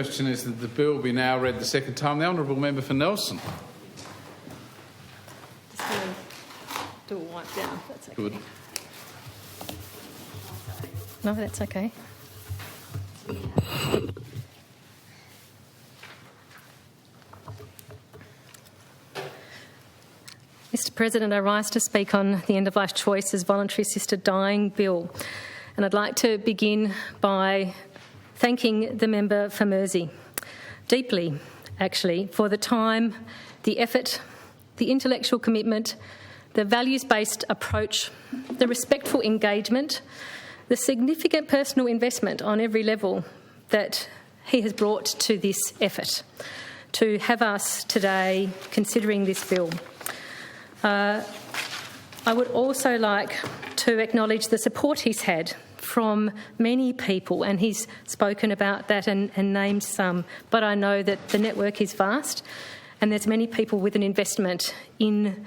question is that the bill be now read the second time. The Honourable Member for Nelson. Just going to do a wipe down. That's okay. Good. No, that's okay. Mr President, I rise to speak on the End-of-Life Choices Voluntary Assisted Dying Bill. And I'd like to begin by thanking the member for Mersey, deeply actually, for the time, the effort, the intellectual commitment, the values-based approach, the respectful engagement, the significant personal investment on every level that he has brought to this effort, to have us today considering this bill. I would also like to acknowledge the support he's had from many people, and he's spoken about that and named some, but I know that the network is vast and there's many people with an investment in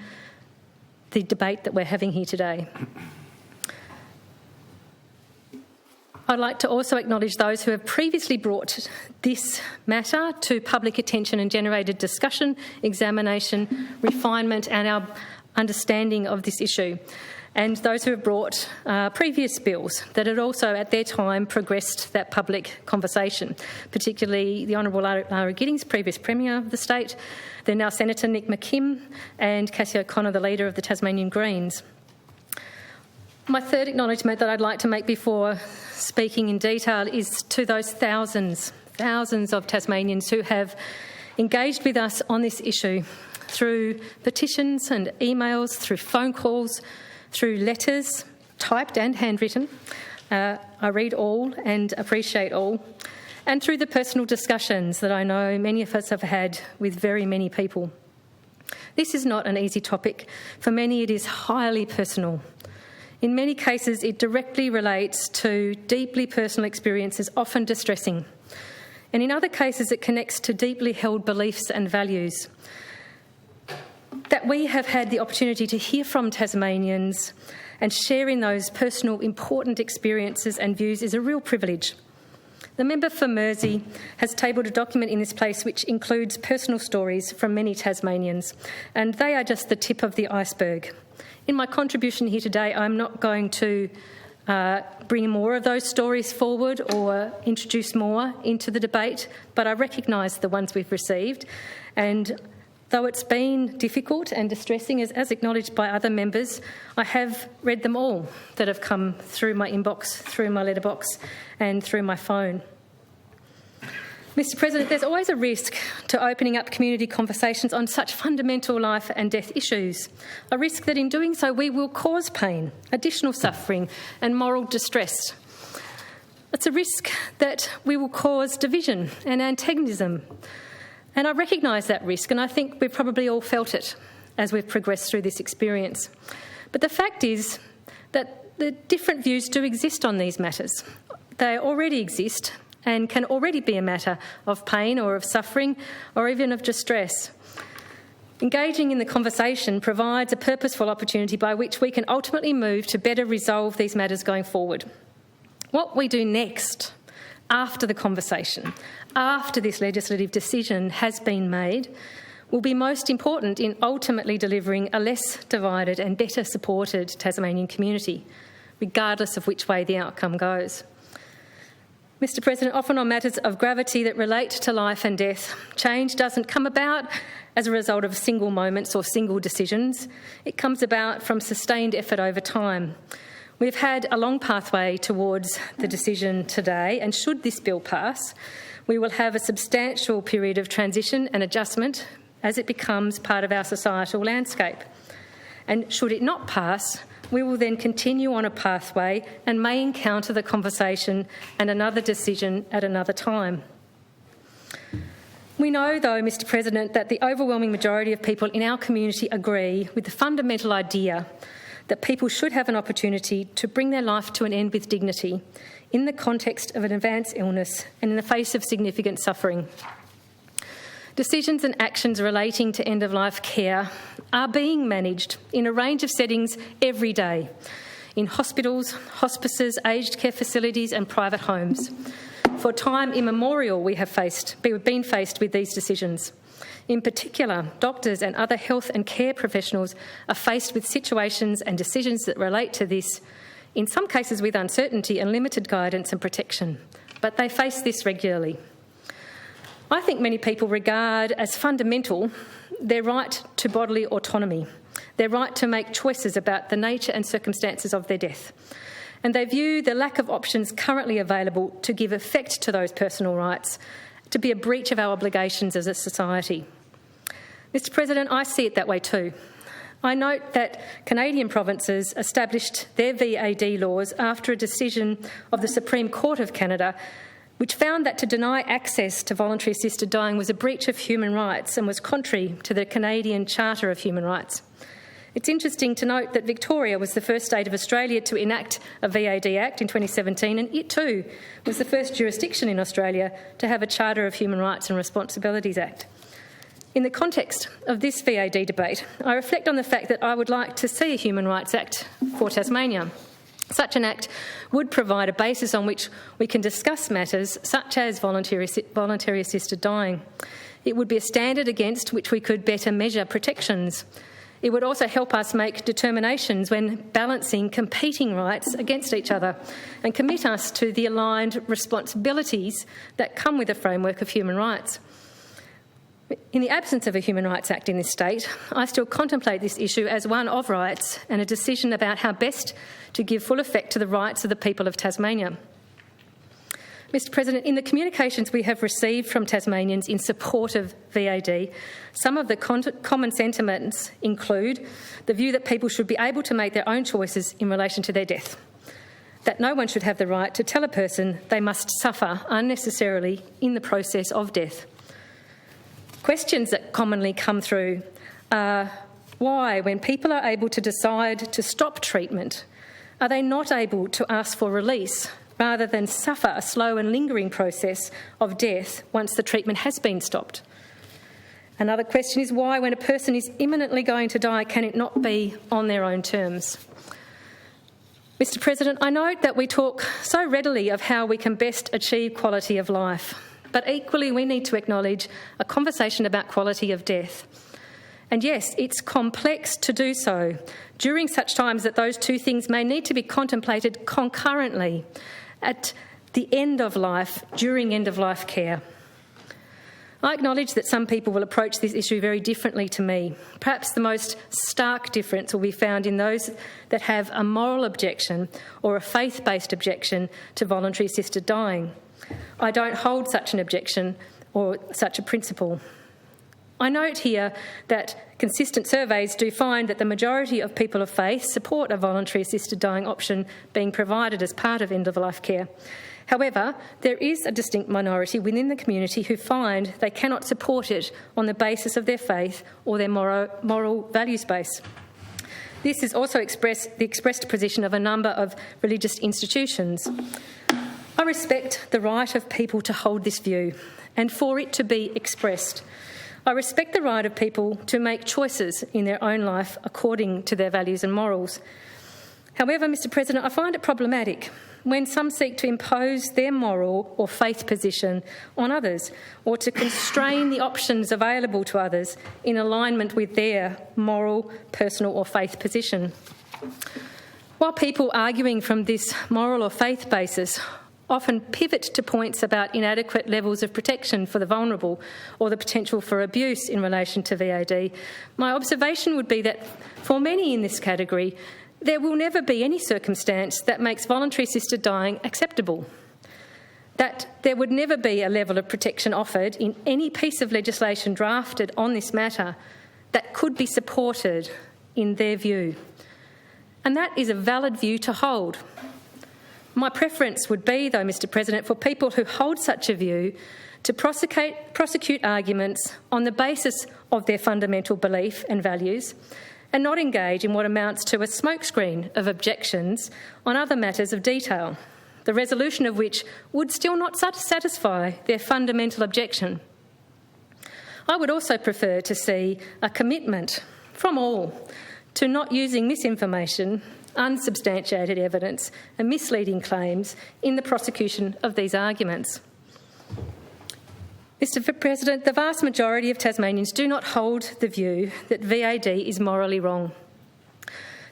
the debate that we're having here today. I'd like to also acknowledge those who have previously brought this matter to public attention and generated discussion, examination, refinement and our understanding of this issue, and those who have brought previous bills that had also at their time progressed that public conversation, particularly the Honourable Lara Giddings, previous Premier of the state, then now Senator Nick McKim and Cassie O'Connor, the leader of the Tasmanian Greens. My third acknowledgement that I'd like to make before speaking in detail is to those thousands of Tasmanians who have engaged with us on this issue through petitions and emails, through phone calls, through letters, typed and handwritten. I read all and appreciate all, and through the personal discussions that I know many of us have had with very many people. This is not an easy topic. For many, it is highly personal. In many cases, it directly relates to deeply personal experiences, often distressing. And in other cases, it connects to deeply held beliefs and values. That we have had the opportunity to hear from Tasmanians and share in those personal, important experiences and views is a real privilege. The member for Mersey has tabled a document in this place which includes personal stories from many Tasmanians, and they are just the tip of the iceberg. In my contribution here today, I'm not going to bring more of those stories forward or introduce more into the debate, but I recognise the ones we've received. And though it's been difficult and distressing, as acknowledged by other members, I have read them all that have come through my inbox, through my letterbox and through my phone. Mr President, there's always a risk to opening up community conversations on such fundamental life and death issues, a risk that in doing so we will cause pain, additional suffering and moral distress. It's a risk that we will cause division and antagonism, and I recognise that risk, and I think we've probably all felt it as we've progressed through this experience. But the fact is that the different views do exist on these matters. They already exist and can already be a matter of pain or of suffering or even of distress. Engaging in the conversation provides a purposeful opportunity by which we can ultimately move to better resolve these matters going forward. What we do next, after the conversation, after this legislative decision has been made, will be most important in ultimately delivering a less divided and better supported Tasmanian community, regardless of which way the outcome goes. Mr President, often on matters of gravity that relate to life and death, change doesn't come about as a result of single moments or single decisions. It comes about from sustained effort over time. We've had a long pathway towards the decision today, and should this bill pass, we will have a substantial period of transition and adjustment as it becomes part of our societal landscape. And should it not pass, we will then continue on a pathway and may encounter the conversation and another decision at another time. We know, though, Mr President, that the overwhelming majority of people in our community agree with the fundamental idea that people should have an opportunity to bring their life to an end with dignity in the context of an advanced illness and in the face of significant suffering. Decisions and actions relating to end-of-life care are being managed in a range of settings every day, in hospitals, hospices, aged care facilities and private homes. For time immemorial, we've been faced with these decisions. In particular, doctors and other health and care professionals are faced with situations and decisions that relate to this, in some cases with uncertainty and limited guidance and protection. But they face this regularly. I think many people regard as fundamental their right to bodily autonomy, their right to make choices about the nature and circumstances of their death. And they view the lack of options currently available to give effect to those personal rights to be a breach of our obligations as a society. Mr. President, I see it that way too. I note that Canadian provinces established their VAD laws after a decision of the Supreme Court of Canada, which found that to deny access to voluntary assisted dying was a breach of human rights and was contrary to the Canadian Charter of Human Rights. It's interesting to note that Victoria was the first state of Australia to enact a VAD Act in 2017, and it too was the first jurisdiction in Australia to have a Charter of Human Rights and Responsibilities Act. In the context of this VAD debate, I reflect on the fact that I would like to see a Human Rights Act for Tasmania. Such an act would provide a basis on which we can discuss matters such as voluntary assisted dying. It would be a standard against which we could better measure protections. It would also help us make determinations when balancing competing rights against each other and commit us to the aligned responsibilities that come with a framework of human rights. In the absence of a Human Rights Act in this state, I still contemplate this issue as one of rights and a decision about how best to give full effect to the rights of the people of Tasmania. Mr. President, in the communications we have received from Tasmanians in support of VAD, some of the common sentiments include the view that people should be able to make their own choices in relation to their death, that no one should have the right to tell a person they must suffer unnecessarily in the process of death. Questions that commonly come through are why, when people are able to decide to stop treatment, are they not able to ask for release rather than suffer a slow and lingering process of death once the treatment has been stopped? Another question is why, when a person is imminently going to die, can it not be on their own terms? Mr. President, I note that we talk so readily of how we can best achieve quality of life, but equally we need to acknowledge a conversation about quality of death. And yes, it's complex to do so during such times that those two things may need to be contemplated concurrently at the end of life, during end-of-life care. I acknowledge that some people will approach this issue very differently to me. Perhaps the most stark difference will be found in those that have a moral objection or a faith-based objection to voluntary assisted dying. I don't hold such an objection or such a principle. I note here that consistent surveys do find that the majority of people of faith support a voluntary assisted dying option being provided as part of end-of-life care. However, there is a distinct minority within the community who find they cannot support it on the basis of their faith or their moral values base. This is also the expressed position of a number of religious institutions. I respect the right of people to hold this view and for it to be expressed. I respect the right of people to make choices in their own life according to their values and morals. However, Mr. President, I find it problematic when some seek to impose their moral or faith position on others or to constrain the options available to others in alignment with their moral, personal or faith position. While people arguing from this moral or faith basis often pivot to points about inadequate levels of protection for the vulnerable or the potential for abuse in relation to VAD, my observation would be that for many in this category, there will never be any circumstance that makes voluntary assisted dying acceptable. That there would never be a level of protection offered in any piece of legislation drafted on this matter that could be supported in their view. And that is a valid view to hold. My preference would be, though, Mr. President, for people who hold such a view to prosecute arguments on the basis of their fundamental belief and values and not engage in what amounts to a smokescreen of objections on other matters of detail, the resolution of which would still not satisfy their fundamental objection. I would also prefer to see a commitment from all to not using misinformation, unsubstantiated evidence and misleading claims in the prosecution of these arguments. Mr President, the vast majority of Tasmanians do not hold the view that VAD is morally wrong.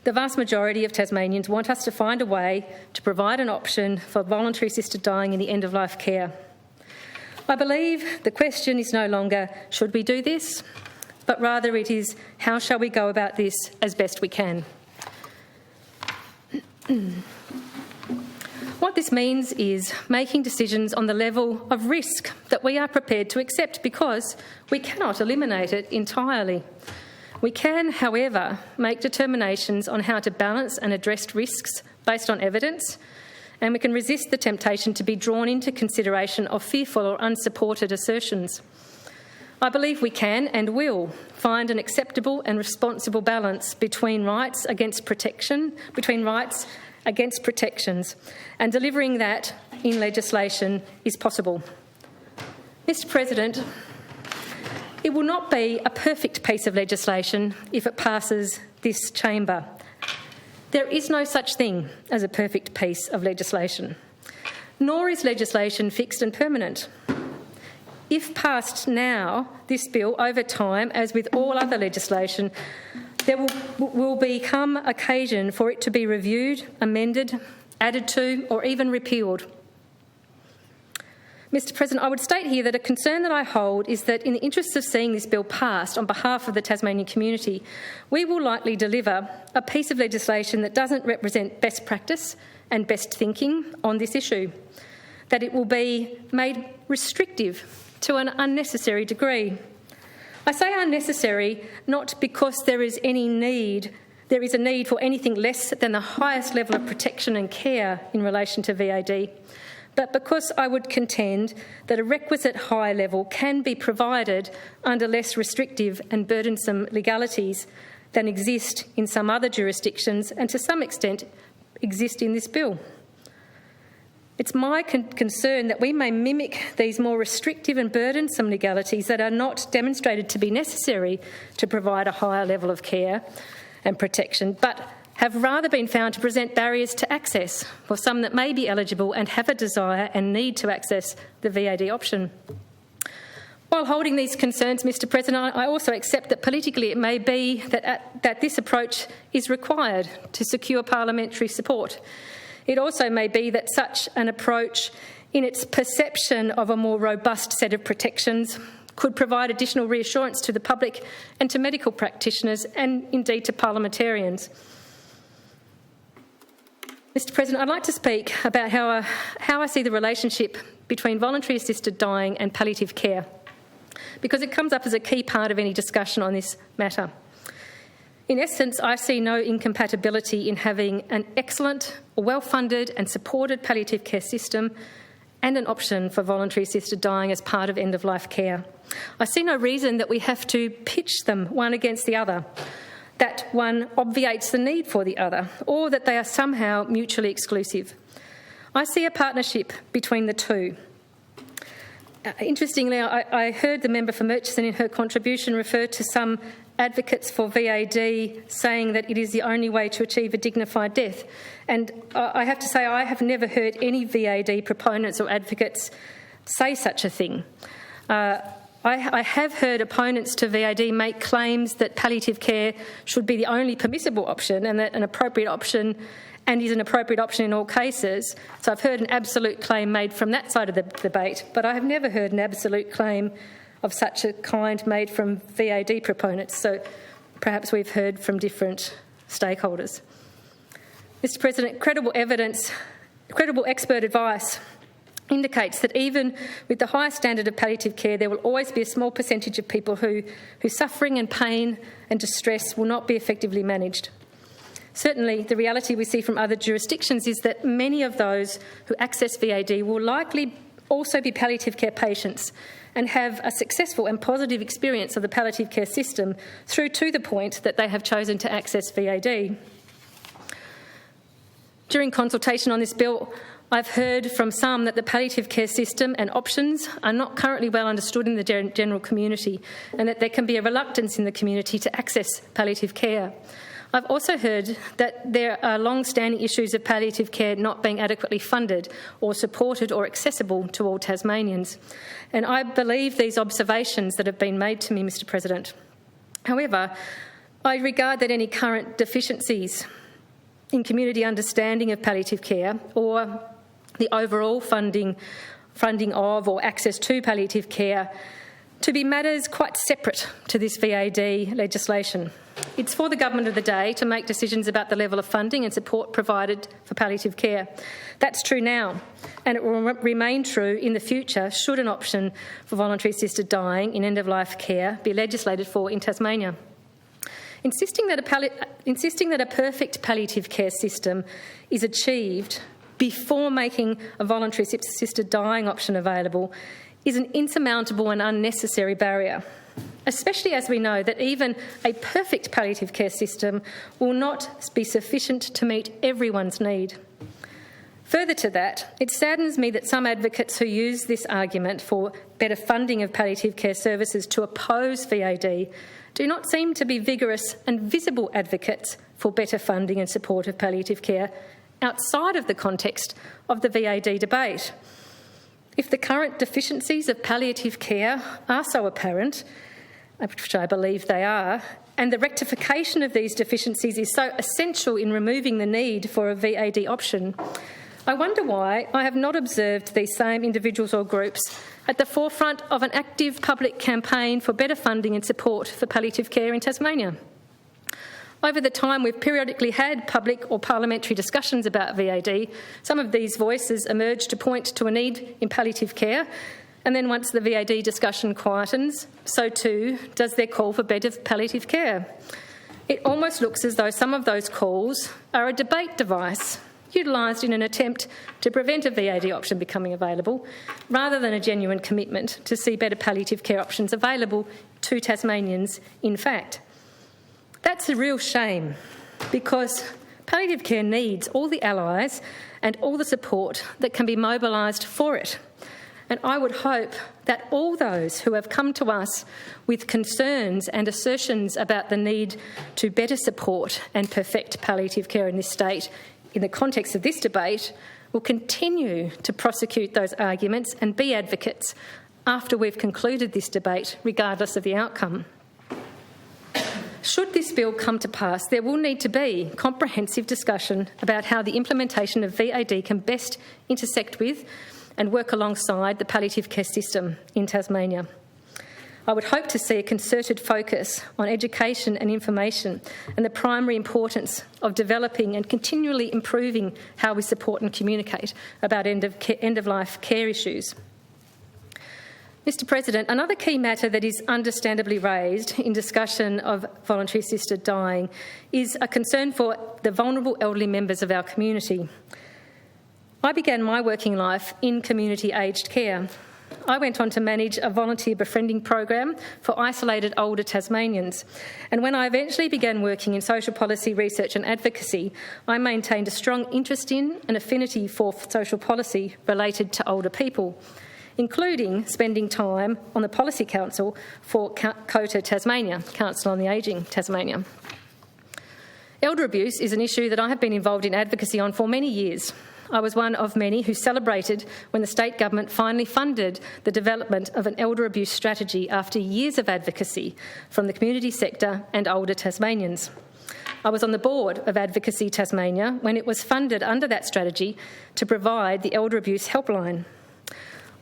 The vast majority of Tasmanians want us to find a way to provide an option for voluntary assisted dying in the end-of-life care. I believe the question is no longer, should we do this? But rather it is, how shall we go about this as best we can? What this means is making decisions on the level of risk that we are prepared to accept, because we cannot eliminate it entirely. We can, however, make determinations on how to balance and address risks based on evidence, and we can resist the temptation to be drawn into consideration of fearful or unsupported assertions. I believe we can and will find an acceptable and responsible balance between rights against protections, and delivering that in legislation is possible. Mr President, it will not be a perfect piece of legislation if it passes this chamber. There is no such thing as a perfect piece of legislation, nor is legislation fixed and permanent. If passed now, this bill, over time, as with all other legislation, there will become occasion for it to be reviewed, amended, added to, or even repealed. Mr President, I would state here that a concern that I hold is that in the interests of seeing this bill passed on behalf of the Tasmanian community, we will likely deliver a piece of legislation that doesn't represent best practice and best thinking on this issue, that it will be made restrictive to an unnecessary degree. I say unnecessary not because there is a need for anything less than the highest level of protection and care in relation to VAD, but because I would contend that a requisite high level can be provided under less restrictive and burdensome legalities than exist in some other jurisdictions and to some extent exist in this bill. It's my concern that we may mimic these more restrictive and burdensome legalities that are not demonstrated to be necessary to provide a higher level of care and protection, but have rather been found to present barriers to access for some that may be eligible and have a desire and need to access the VAD option. While holding these concerns, Mr President, I also accept that politically it may be that this approach is required to secure parliamentary support. It also may be that such an approach, in its perception of a more robust set of protections, could provide additional reassurance to the public and to medical practitioners and indeed to parliamentarians. Mr President, I'd like to speak about how I see the relationship between voluntary assisted dying and palliative care, because it comes up as a key part of any discussion on this matter. In essence, I see no incompatibility in having an excellent, well-funded and supported palliative care system and an option for voluntary assisted dying as part of end-of-life care. I see no reason that we have to pitch them one against the other, that one obviates the need for the other, or that they are somehow mutually exclusive. I see a partnership between the two. Interestingly, I heard the member for Murchison in her contribution refer to some advocates for VAD saying that it is the only way to achieve a dignified death. And I have to say I have never heard any VAD proponents or advocates say such a thing. I have heard opponents to VAD make claims that palliative care should be the only permissible option and that an appropriate option and is an appropriate option in all cases. So I've heard an absolute claim made from that side of the debate, but I have never heard an absolute claim of such a kind made from VAD proponents. So perhaps we've heard from different stakeholders. Mr President, credible expert advice indicates that even with the highest standard of palliative care, there will always be a small percentage of people whose suffering and pain and distress will not be effectively managed. Certainly, the reality we see from other jurisdictions is that many of those who access VAD will likely also be palliative care patients and have a successful and positive experience of the palliative care system through to the point that they have chosen to access VAD. During consultation on this bill, I've heard from some that the palliative care system and options are not currently well understood in the general community and that there can be a reluctance in the community to access palliative care. I've also heard that there are long-standing issues of palliative care not being adequately funded or supported or accessible to all Tasmanians. And I believe these observations that have been made to me, Mr President. However, I regard that any current deficiencies in community understanding of palliative care or the overall funding of or access to palliative care to be matters quite separate to this VAD legislation. It's for the government of the day to make decisions about the level of funding and support provided for palliative care. That's true now, and it will remain true in the future should an option for voluntary assisted dying in end-of-life care be legislated for in Tasmania. Insisting that a perfect palliative care system is achieved before making a voluntary assisted dying option available is an insurmountable and unnecessary barrier, especially as we know that even a perfect palliative care system will not be sufficient to meet everyone's need. Further to that, it saddens me that some advocates who use this argument for better funding of palliative care services to oppose VAD do not seem to be vigorous and visible advocates for better funding and support of palliative care outside of the context of the VAD debate. If the current deficiencies of palliative care are so apparent, which I believe they are, and the rectification of these deficiencies is so essential in removing the need for a VAD option, I wonder why I have not observed these same individuals or groups at the forefront of an active public campaign for better funding and support for palliative care in Tasmania. Over the time we've periodically had public or parliamentary discussions about VAD, some of these voices emerge to point to a need in palliative care, and then once the VAD discussion quietens, so too does their call for better palliative care. It almost looks as though some of those calls are a debate device utilised in an attempt to prevent a VAD option becoming available, rather than a genuine commitment to see better palliative care options available to Tasmanians in fact. That's a real shame, because palliative care needs all the allies and all the support that can be mobilised for it. And I would hope that all those who have come to us with concerns and assertions about the need to better support and perfect palliative care in this state in the context of this debate will continue to prosecute those arguments and be advocates after we've concluded this debate, regardless of the outcome. Should this bill come to pass, there will need to be comprehensive discussion about how the implementation of VAD can best intersect with and work alongside the palliative care system in Tasmania. I would hope to see a concerted focus on education and information and the primary importance of developing and continually improving how we support and communicate about end-of-life care issues. Mr President, another key matter that is understandably raised in discussion of voluntary assisted dying is a concern for the vulnerable elderly members of our community. I began my working life in community aged care. I went on to manage a volunteer befriending program for isolated older Tasmanians, and when I eventually began working in social policy research and advocacy, I maintained a strong interest in and affinity for social policy related to older people, including spending time on the Policy Council for COTA Tasmania, Council on the Ageing Tasmania. Elder abuse is an issue that I have been involved in advocacy on for many years. I was one of many who celebrated when the state government finally funded the development of an elder abuse strategy after years of advocacy from the community sector and older Tasmanians. I was on the board of Advocacy Tasmania when it was funded under that strategy to provide the elder abuse helpline.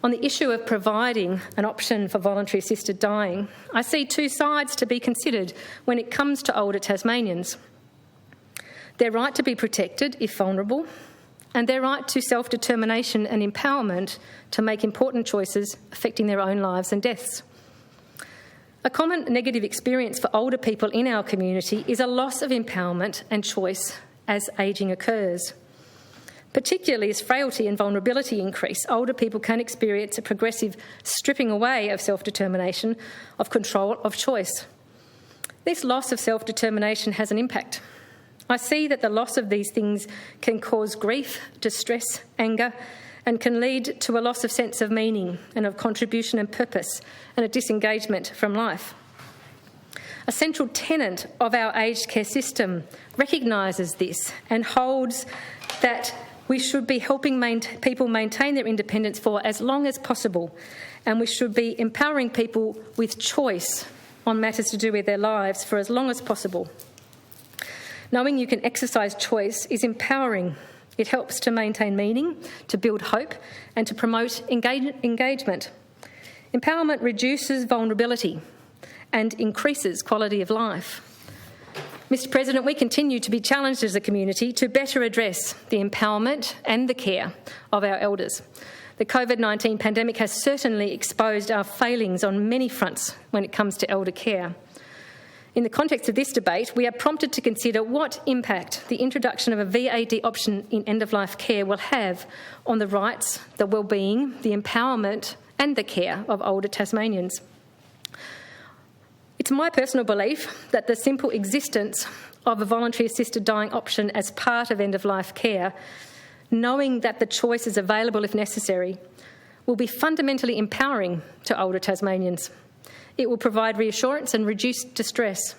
On the issue of providing an option for voluntary assisted dying, I see two sides to be considered when it comes to older Tasmanians. Their right to be protected if vulnerable, and their right to self-determination and empowerment to make important choices affecting their own lives and deaths. A common negative experience for older people in our community is a loss of empowerment and choice as ageing occurs. Particularly as frailty and vulnerability increase, older people can experience a progressive stripping away of self-determination, of control, of choice. This loss of self-determination has an impact. I see that the loss of these things can cause grief, distress, anger, and can lead to a loss of sense of meaning and of contribution and purpose and a disengagement from life. A central tenet of our aged care system recognises this and holds that we should be helping people maintain their independence for as long as possible, and we should be empowering people with choice on matters to do with their lives for as long as possible. Knowing you can exercise choice is empowering. It helps to maintain meaning, to build hope, and to promote engagement. Empowerment reduces vulnerability and increases quality of life. Mr. President, we continue to be challenged as a community to better address the empowerment and the care of our elders. The COVID-19 pandemic has certainly exposed our failings on many fronts when it comes to elder care. In the context of this debate, we are prompted to consider what impact the introduction of a VAD option in end-of-life care will have on the rights, the well-being, the empowerment and the care of older Tasmanians. It's my personal belief that the simple existence of a voluntary assisted dying option as part of end-of-life care, knowing that the choice is available if necessary, will be fundamentally empowering to older Tasmanians. It will provide reassurance and reduce distress.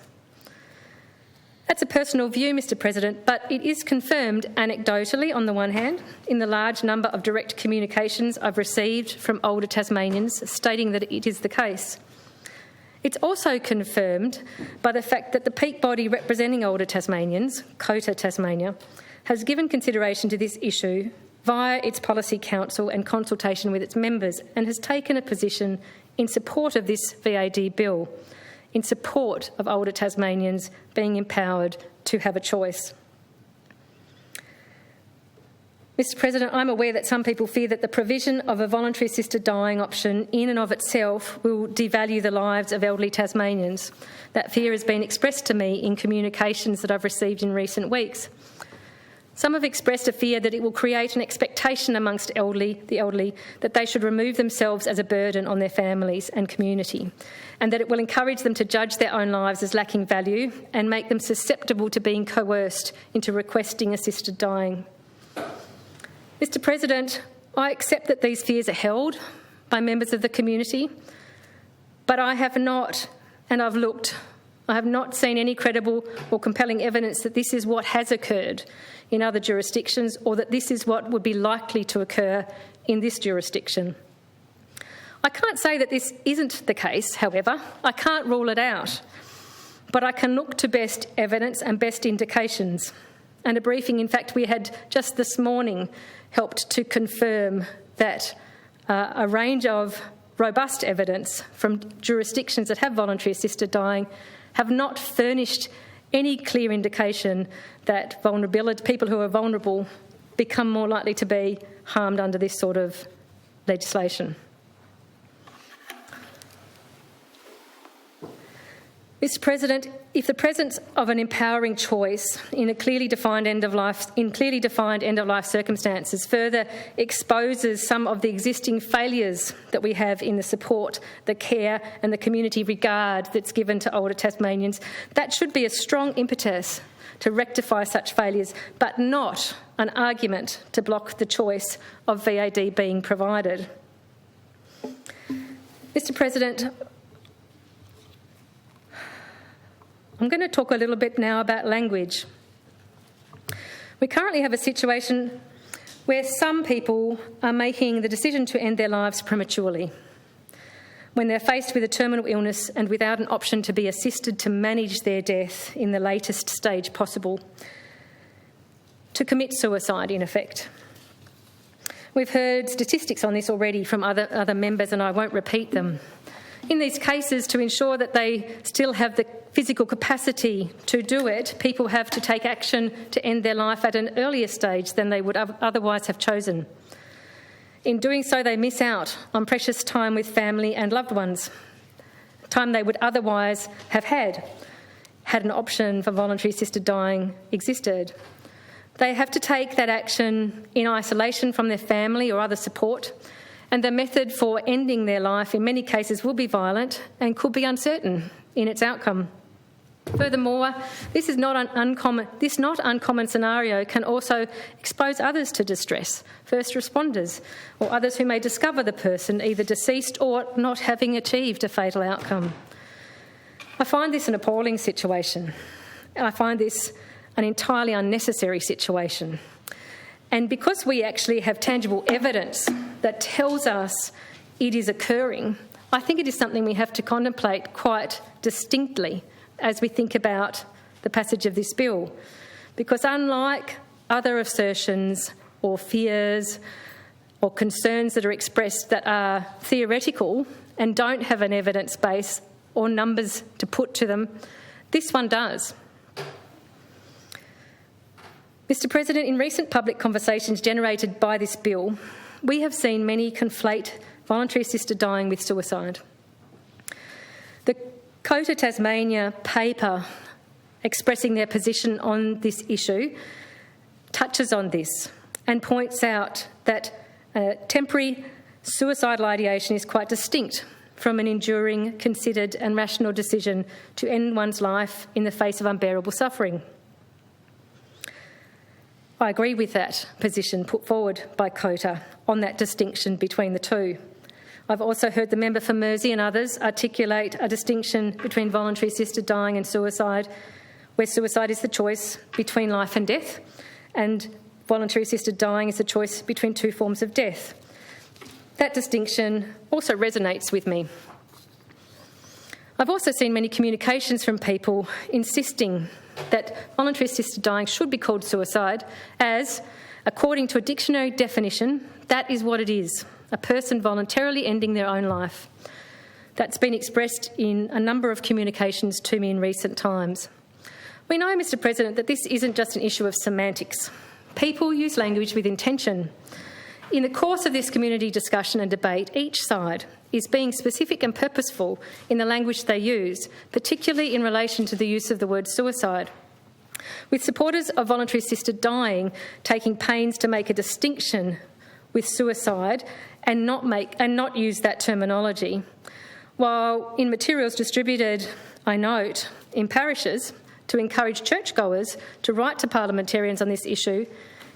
That's a personal view, Mr. President, but it is confirmed anecdotally on the one hand in the large number of direct communications I've received from older Tasmanians stating that it is the case. It's also confirmed by the fact that the peak body representing older Tasmanians, COTA Tasmania, has given consideration to this issue via its Policy Council and consultation with its members and has taken a position in support of this VAD bill, in support of older Tasmanians being empowered to have a choice. Mr. President, I'm aware that some people fear that the provision of a voluntary assisted dying option in and of itself will devalue the lives of elderly Tasmanians. That fear has been expressed to me in communications that I've received in recent weeks. Some have expressed a fear that it will create an expectation amongst the elderly that they should remove themselves as a burden on their families and community, and that it will encourage them to judge their own lives as lacking value and make them susceptible to being coerced into requesting assisted dying. Mr. President, I accept that these fears are held by members of the community, but I have not seen any credible or compelling evidence that this is what has occurred in other jurisdictions or that this is what would be likely to occur in this jurisdiction. I can't say that this isn't the case, however. I can't rule it out, but I can look to best evidence and best indications. And a briefing, in fact, we had just this morning helped to confirm that a range of robust evidence from jurisdictions that have voluntary assisted dying have not furnished any clear indication that people who are vulnerable become more likely to be harmed under this sort of legislation. Mr. President, if the presence of an empowering choice in clearly defined end-of-life circumstances further exposes some of the existing failures that we have in the support, the care and the community regard that's given to older Tasmanians, that should be a strong impetus to rectify such failures, but not an argument to block the choice of VAD being provided. Mr. President, I'm going to talk a little bit now about language. We currently have a situation where some people are making the decision to end their lives prematurely when they're faced with a terminal illness and without an option to be assisted to manage their death in the latest stage possible, to commit suicide, in effect. We've heard statistics on this already from other members, and I won't repeat them. In these cases, to ensure that they still have the physical capacity to do it, people have to take action to end their life at an earlier stage than they would otherwise have chosen. In doing so, they miss out on precious time with family and loved ones, time they would otherwise have had an option for voluntary assisted dying existed. They have to take that action in isolation from their family or other support, and the method for ending their life in many cases will be violent and could be uncertain in its outcome. Furthermore, this not uncommon scenario can also expose others to distress, first responders or others who may discover the person either deceased or not having achieved a fatal outcome. I find this an appalling situation. I find this an entirely unnecessary situation. And because we actually have tangible evidence that tells us it is occurring, I think it is something we have to contemplate quite distinctly as we think about the passage of this bill. Because unlike other assertions or fears or concerns that are expressed that are theoretical and don't have an evidence base or numbers to put to them, this one does. Mr. President, in recent public conversations generated by this bill, we have seen many conflate voluntary assisted dying with suicide. The COTA Tasmania paper expressing their position on this issue touches on this and points out that temporary suicidal ideation is quite distinct from an enduring, considered and rational decision to end one's life in the face of unbearable suffering. I agree with that position put forward by COTA on that distinction between the two. I've also heard the member for Mersey and others articulate a distinction between voluntary assisted dying and suicide, where suicide is the choice between life and death, and voluntary assisted dying is the choice between two forms of death. That distinction also resonates with me. I've also seen many communications from people insisting that voluntary assisted dying should be called suicide as, according to a dictionary definition, that is what it is, a person voluntarily ending their own life. That's been expressed in a number of communications to me in recent times. We know, Mr. President, that this isn't just an issue of semantics. People use language with intention. In the course of this community discussion and debate, each side is being specific and purposeful in the language they use, particularly in relation to the use of the word suicide. With supporters of voluntary assisted dying taking pains to make a distinction with suicide and not use that terminology, while in materials distributed, I note, in parishes to encourage churchgoers to write to parliamentarians on this issue,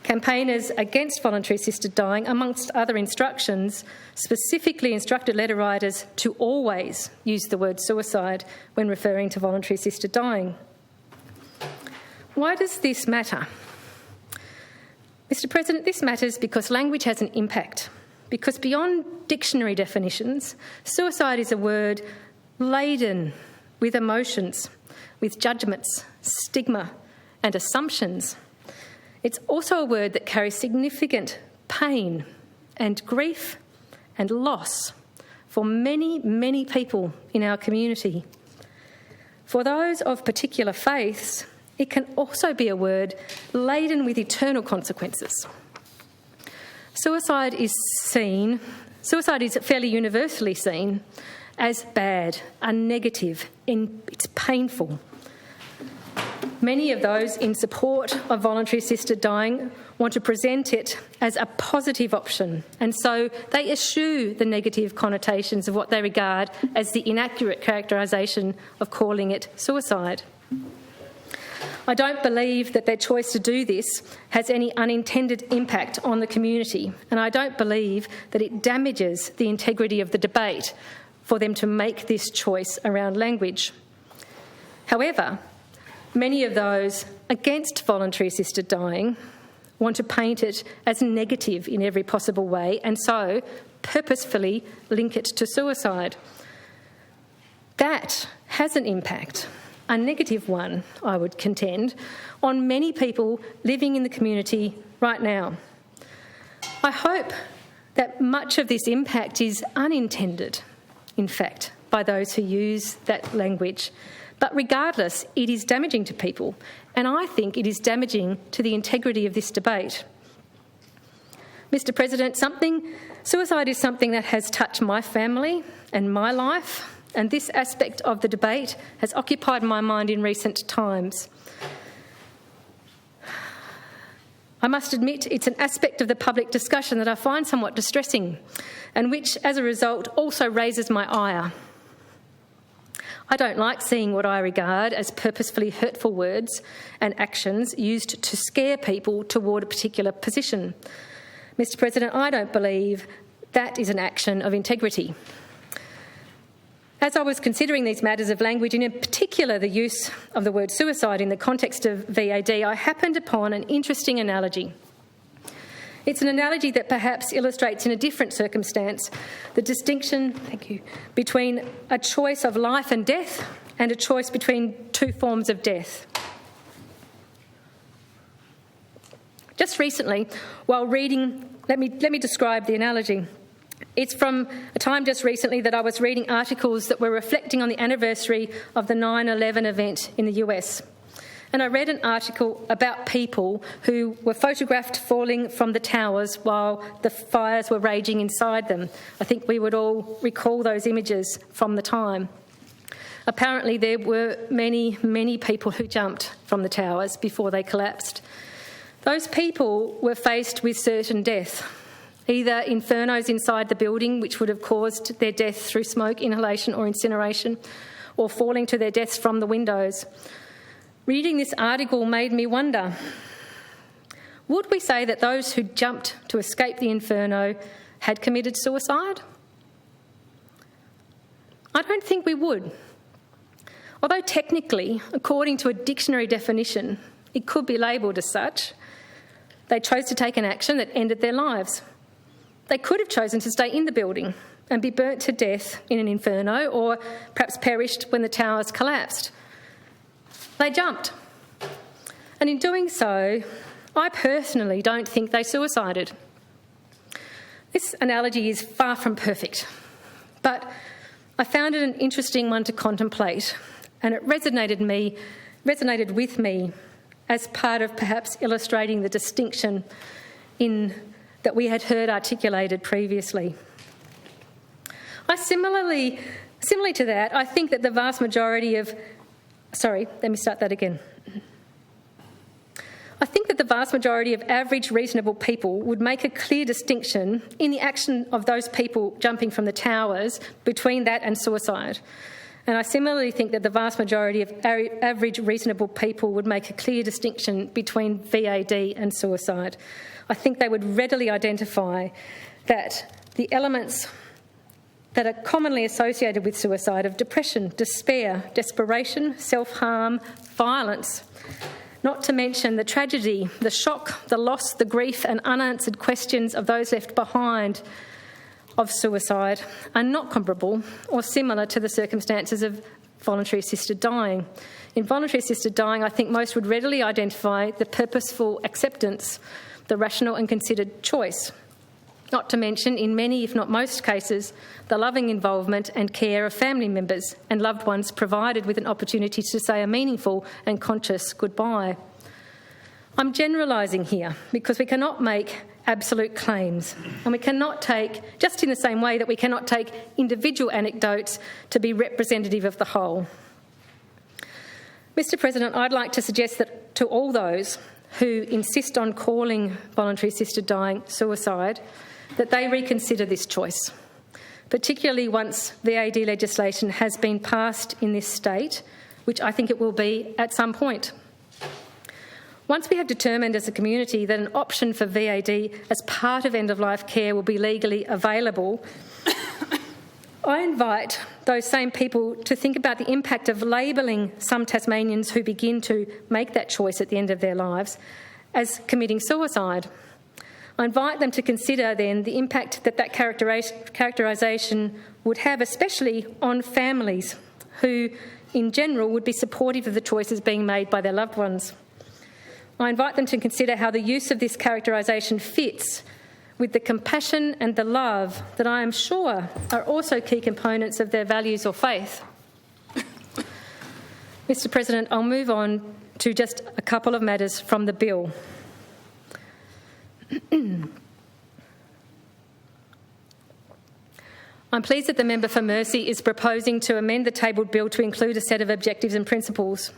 campaigners against voluntary assisted dying, amongst other instructions, specifically instructed letter writers to always use the word suicide when referring to voluntary assisted dying. Why does this matter? Mr. President, this matters because language has an impact. Because beyond dictionary definitions, suicide is a word laden with emotions, with judgments, stigma, and assumptions. It's also a word that carries significant pain and grief and loss for many, many people in our community. For those of particular faiths, it can also be a word laden with eternal consequences. Suicide is fairly universally seen as bad, a negative, and it's painful. Many of those in support of voluntary assisted dying want to present it as a positive option, and so they eschew the negative connotations of what they regard as the inaccurate characterisation of calling it suicide. I don't believe that their choice to do this has any unintended impact on the community, and I don't believe that it damages the integrity of the debate for them to make this choice around language. However, many of those against voluntary assisted dying want to paint it as negative in every possible way and so purposefully link it to suicide. That has an impact, a negative one, I would contend, on many people living in the community right now. I hope that much of this impact is unintended, in fact, by those who use that language. But regardless, it is damaging to people, and I think it is damaging to the integrity of this debate. Mr. President, suicide is something that has touched my family and my life, and this aspect of the debate has occupied my mind in recent times. I must admit it's an aspect of the public discussion that I find somewhat distressing, and which, as a result, also raises my ire. I don't like seeing what I regard as purposefully hurtful words and actions used to scare people toward a particular position. Mr. President, I don't believe that is an action of integrity. As I was considering these matters of language, and in particular the use of the word suicide in the context of VAD, I happened upon an interesting analogy. It's an analogy that perhaps illustrates in a different circumstance the distinction, between a choice of life and death and a choice between two forms of death. Just recently, while reading, let me describe the analogy. It's from a time just recently that I was reading articles that were reflecting on the anniversary of the 9/11 event in the US. And I read an article about people who were photographed falling from the towers while the fires were raging inside them. I think we would all recall those images from the time. Apparently there were many, many people who jumped from the towers before they collapsed. Those people were faced with certain death, either infernos inside the building, which would have caused their death through smoke inhalation or incineration, or falling to their deaths from the windows. Reading this article made me wonder, would we say that those who jumped to escape the inferno had committed suicide? I don't think we would. Although technically, according to a dictionary definition, it could be labelled as such, they chose to take an action that ended their lives. They could have chosen to stay in the building and be burnt to death in an inferno, or perhaps perished when the towers collapsed. They jumped. And in doing so, I personally don't think they suicided. This analogy is far from perfect, but I found it an interesting one to contemplate, and it resonated with me as part of perhaps illustrating the distinction that we had heard articulated previously. Similarly to that, I think that the vast majority of... I think that the vast majority of average reasonable people would make a clear distinction in the action of those people jumping from the towers between that and suicide. And I similarly think that the vast majority of average reasonable people would make a clear distinction between VAD and suicide. I think they would readily identify that the elements that are commonly associated with suicide of depression, despair, desperation, self-harm, violence, not to mention the tragedy, the shock, the loss, the grief and unanswered questions of those left behind of suicide, are not comparable or similar to the circumstances of voluntary assisted dying. In voluntary assisted dying, I think most would readily identify the purposeful acceptance, the rational and considered choice. Not to mention, in many, if not most cases, the loving involvement and care of family members and loved ones provided with an opportunity to say a meaningful and conscious goodbye. I'm generalising here because we cannot make absolute claims, and we cannot take, just in the same way that we cannot take individual anecdotes to be representative of the whole. Mr. President, I'd like to suggest that to all those who insist on calling voluntary assisted dying suicide, that they reconsider this choice, particularly once VAD legislation has been passed in this state, which I think it will be at some point. Once we have determined as a community that an option for VAD as part of end-of-life care will be legally available, I invite those same people to think about the impact of labelling some Tasmanians who begin to make that choice at the end of their lives as committing suicide. I invite them to consider then the impact that characterisation would have, especially on families who, in general, would be supportive of the choices being made by their loved ones. I invite them to consider how the use of this characterisation fits with the compassion and the love that I am sure are also key components of their values or faith. Mr. President, I'll move on to just a couple of matters from the bill. I'm pleased that the member for Mercy is proposing to amend the tabled bill to include a set of objectives and principles.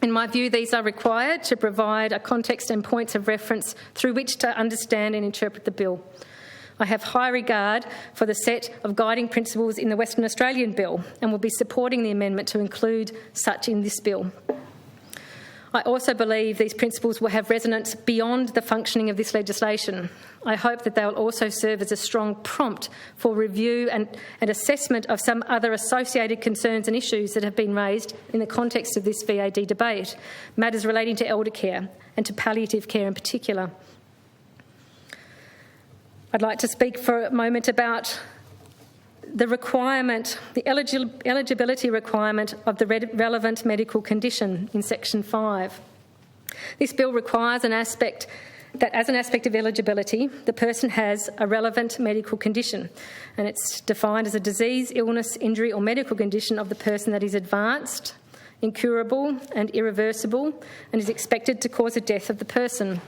In my view, these are required to provide a context and points of reference through which to understand and interpret the bill. I have high regard for the set of guiding principles in the Western Australian bill and will be supporting the amendment to include such in this bill. I also believe these principles will have resonance beyond the functioning of this legislation. I hope that they will also serve as a strong prompt for review and assessment of some other associated concerns and issues that have been raised in the context of this VAD debate, matters relating to elder care and to palliative care in particular. I'd like to speak for a moment about the eligibility requirement of the relevant medical condition in Section 5. This bill requires that as an aspect of eligibility, the person has a relevant medical condition, and it's defined as a disease, illness, injury or medical condition of the person that is advanced, incurable and irreversible, and is expected to cause the death of the person,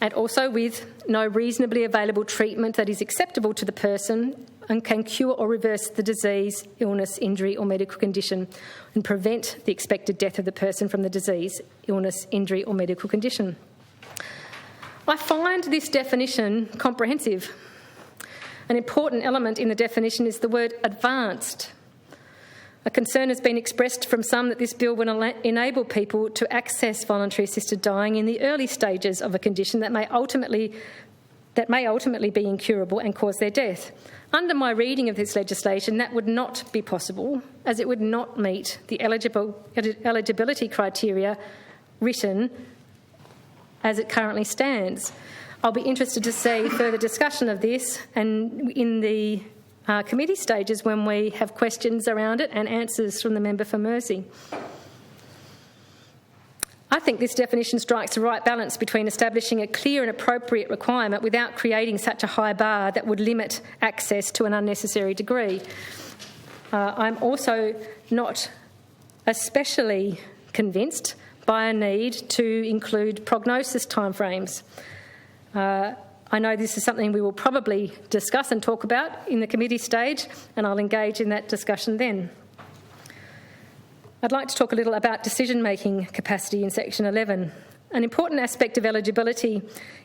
and also with no reasonably available treatment that is acceptable to the person and can cure or reverse the disease, illness, injury or medical condition and prevent the expected death of the person from the disease, illness, injury or medical condition. I find this definition comprehensive. An important element in the definition is the word advanced. A concern has been expressed from some that this bill will enable people to access voluntary assisted dying in the early stages of a condition that may ultimately be incurable and cause their death. Under my reading of this legislation, that would not be possible, as it would not meet the eligibility criteria written as it currently stands. I'll be interested to see further discussion of this and in the committee stages when we have questions around it and answers from the member for Mersey. I think this definition strikes the right balance between establishing a clear and appropriate requirement without creating such a high bar that would limit access to an unnecessary degree. I'm also not especially convinced by a need to include prognosis timeframes. I know this is something we will probably discuss and talk about in the committee stage, and I'll engage in that discussion then. I'd like to talk a little about decision-making capacity in Section 11. An important aspect of eligibility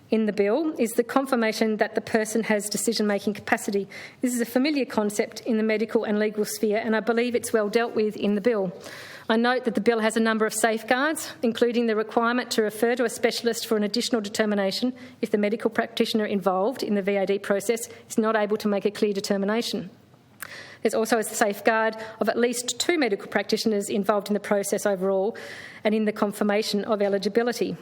in the bill is the confirmation that the person has decision-making capacity. This is a familiar concept in the medical and legal sphere, and I believe it's well dealt with in the bill. I note that the bill has a number of safeguards, including the requirement to refer to a specialist for an additional determination if the medical practitioner involved in the VAD process is not able to make a clear determination. There's also a safeguard of at least 2 medical practitioners involved in the process overall and in the confirmation of eligibility.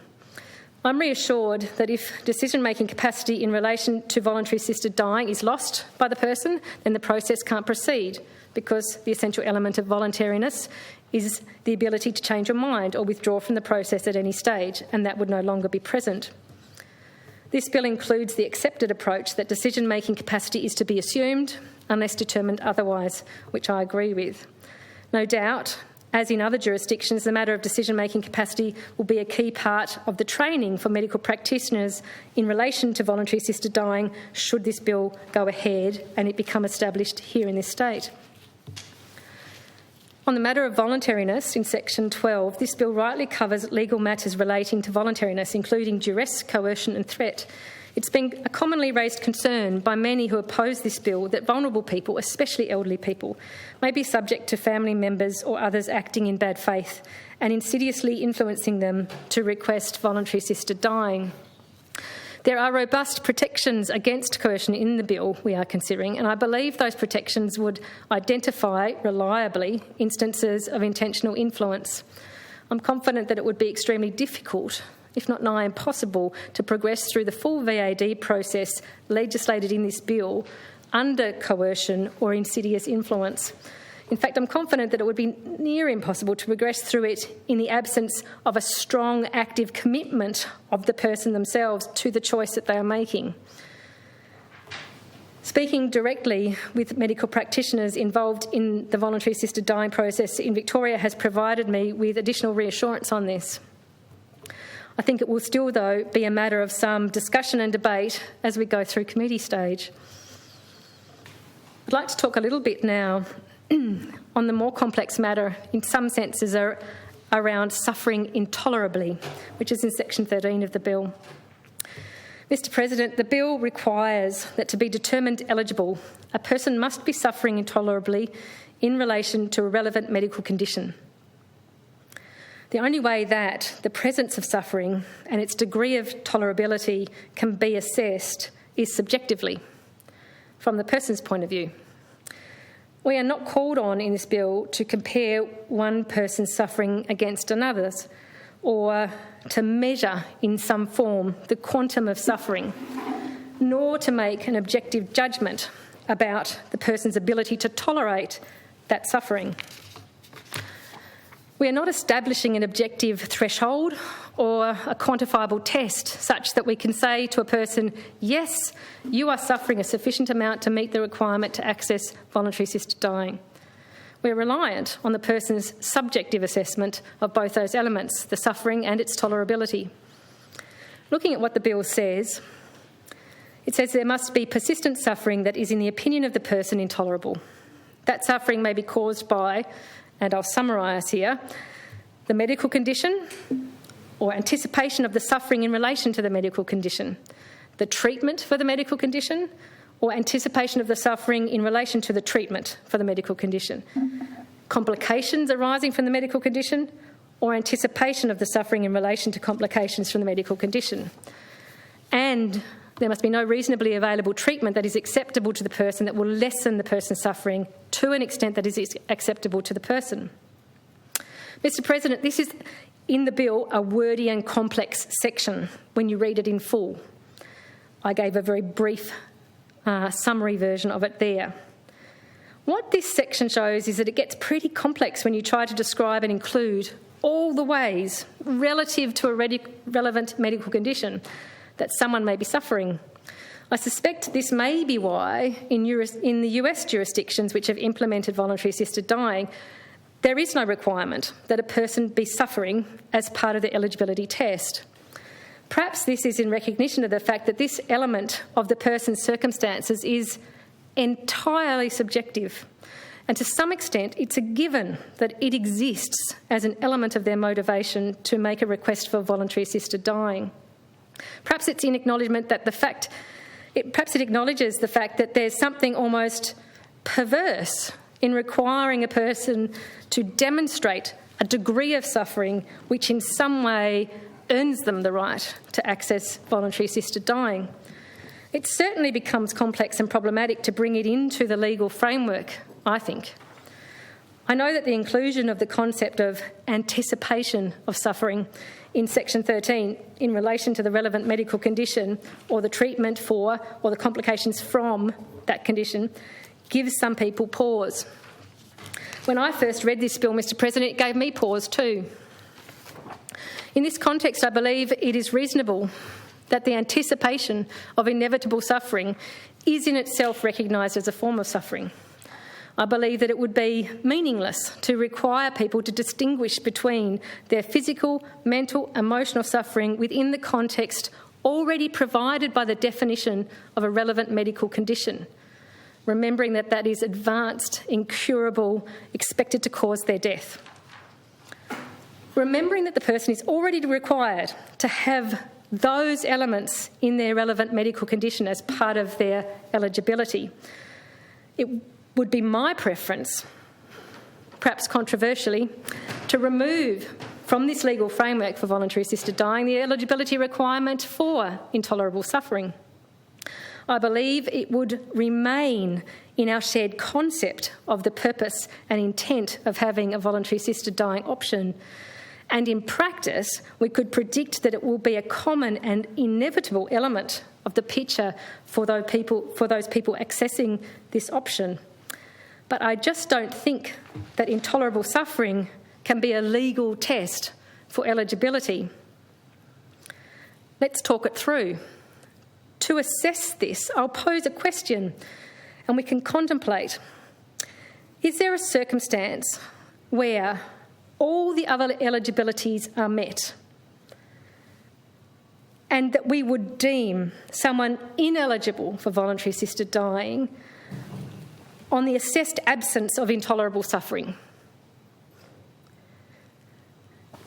I'm reassured that if decision-making capacity in relation to voluntary assisted dying is lost by the person, then the process can't proceed, because the essential element of voluntariness is the ability to change your mind or withdraw from the process at any stage, and that would no longer be present. This bill includes the accepted approach that decision-making capacity is to be assumed unless determined otherwise, which I agree with. No doubt, as in other jurisdictions, the matter of decision-making capacity will be a key part of the training for medical practitioners in relation to voluntary assisted dying should this bill go ahead and it become established here in this state. On the matter of voluntariness in Section 12, this bill rightly covers legal matters relating to voluntariness, including duress, coercion and threat. It's been a commonly raised concern by many who oppose this bill that vulnerable people, especially elderly people, may be subject to family members or others acting in bad faith and insidiously influencing them to request voluntary assisted dying. There are robust protections against coercion in the bill we are considering, and I believe those protections would identify reliably instances of intentional influence. I'm confident that it would be extremely difficult, if not nigh impossible, to progress through the full VAD process legislated in this bill under coercion or insidious influence. In fact, I'm confident that it would be near impossible to progress through it in the absence of a strong, active commitment of the person themselves to the choice that they are making. Speaking directly with medical practitioners involved in the voluntary assisted dying process in Victoria has provided me with additional reassurance on this. I think it will still, though, be a matter of some discussion and debate as we go through committee stage. I'd like to talk a little bit now on the more complex matter, in some senses, around suffering intolerably, which is in Section 13 of the bill. Mr. President, the bill requires that to be determined eligible, a person must be suffering intolerably in relation to a relevant medical condition. The only way that the presence of suffering and its degree of tolerability can be assessed is subjectively, from the person's point of view. We are not called on in this bill to compare one person's suffering against another's, or to measure in some form the quantum of suffering, nor to make an objective judgment about the person's ability to tolerate that suffering. We are not establishing an objective threshold or a quantifiable test such that we can say to a person, yes, you are suffering a sufficient amount to meet the requirement to access voluntary assisted dying. We're reliant on the person's subjective assessment of both those elements, the suffering and its tolerability. Looking at what the bill says, it says there must be persistent suffering that is, in the opinion of the person, intolerable. That suffering may be caused by, and I'll summarise here, the medical condition or anticipation of the suffering in relation to the medical condition, the treatment for the medical condition, or anticipation of the suffering in relation to the treatment for the medical condition, complications arising from the medical condition, or anticipation of the suffering in relation to complications from the medical condition. And there must be no reasonably available treatment that is acceptable to the person that will lessen the person's suffering to an extent that is acceptable to the person. Mr. President, this is in the bill a wordy and complex section when you read it in full. I gave a very brief summary version of it there. What this section shows is that it gets pretty complex when you try to describe and include all the ways relative to a relevant medical condition that someone may be suffering. I suspect this may be why in the US jurisdictions which have implemented voluntary assisted dying, there is no requirement that a person be suffering as part of the eligibility test. Perhaps this is in recognition of the fact that this element of the person's circumstances is entirely subjective, and to some extent it's a given that it exists as an element of their motivation to make a request for voluntary assisted dying. Perhaps it's in acknowledgement that perhaps it acknowledges the fact that there's something almost perverse in requiring a person to demonstrate a degree of suffering which in some way earns them the right to access voluntary assisted dying. It certainly becomes complex and problematic to bring it into the legal framework, I think. I know that the inclusion of the concept of anticipation of suffering in Section 13 in relation to the relevant medical condition or the treatment for or the complications from that condition gives some people pause. When I first read this bill, Mr. President, it gave me pause too. In this context, I believe it is reasonable that the anticipation of inevitable suffering is in itself recognised as a form of suffering. I believe that it would be meaningless to require people to distinguish between their physical, mental, emotional suffering within the context already provided by the definition of a relevant medical condition, remembering that that is advanced, incurable, expected to cause their death. Remembering that the person is already required to have those elements in their relevant medical condition as part of their eligibility. It would be my preference, perhaps controversially, to remove from this legal framework for voluntary assisted dying the eligibility requirement for intolerable suffering. I believe it would remain in our shared concept of the purpose and intent of having a voluntary assisted dying option. And in practice, we could predict that it will be a common and inevitable element of the picture for those people accessing this option. But I just don't think that intolerable suffering can be a legal test for eligibility. Let's talk it through. To assess this, I'll pose a question and we can contemplate. Is there a circumstance where all the other eligibilities are met and that we would deem someone ineligible for voluntary assisted dying on the assessed absence of intolerable suffering?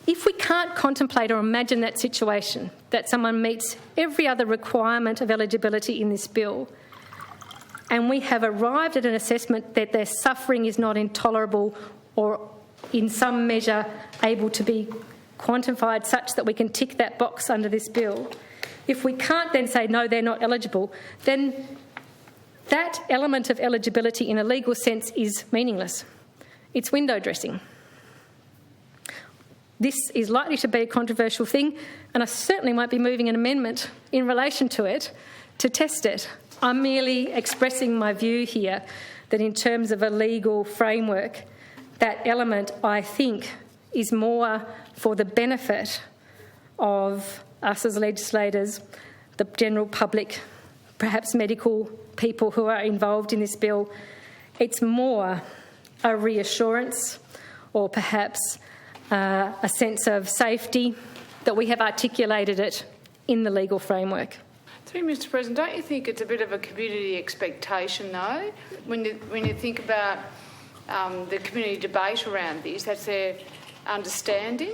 If we can't contemplate or imagine that situation, that someone meets every other requirement of eligibility in this bill, and we have arrived at an assessment that their suffering is not intolerable or in some measure able to be quantified such that we can tick that box under this bill, if we can't then say, no, they're not eligible, then that element of eligibility in a legal sense is meaningless. It's window dressing. This is likely to be a controversial thing, and I certainly won't be moving an amendment in relation to it to test it. I'm merely expressing my view here that in terms of a legal framework, that element, I think, is more for the benefit of us as legislators, the general public, perhaps medical people who are involved in this bill. It's more a reassurance or perhaps a sense of safety that we have articulated it in the legal framework. Through Mr. President, don't you think it's a bit of a community expectation, though, when you think about the community debate around this? That's their understanding?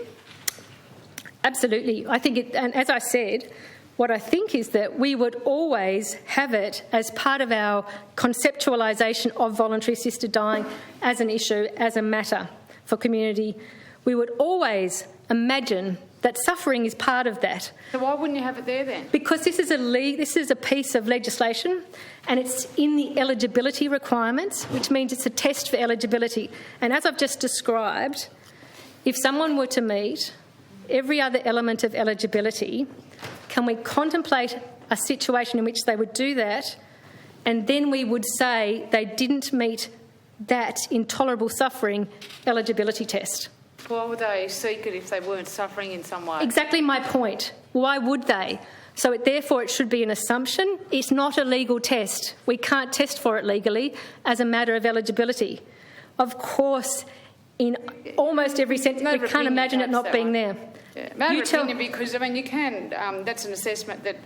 Absolutely. I think it, and as I said, what I think is that we would always have it as part of our conceptualisation of voluntary assisted dying as an issue, as a matter for community. We would always imagine that suffering is part of that. So why wouldn't you have it there then? Because this is a piece of legislation and it's in the eligibility requirements, which means it's a test for eligibility. And as I've just described, if someone were to meet every other element of eligibility, can we contemplate a situation in which they would do that, and then we would say they didn't meet that intolerable suffering eligibility test? Why would they seek it if they weren't suffering in some way? Exactly my point. Why would they? So therefore it should be an assumption. It's not a legal test. We can't test for it legally as a matter of eligibility. Of course, in almost every sense, we can't imagine it not being there. Yeah. Matter of opinion, because, I mean, you can, that's an assessment that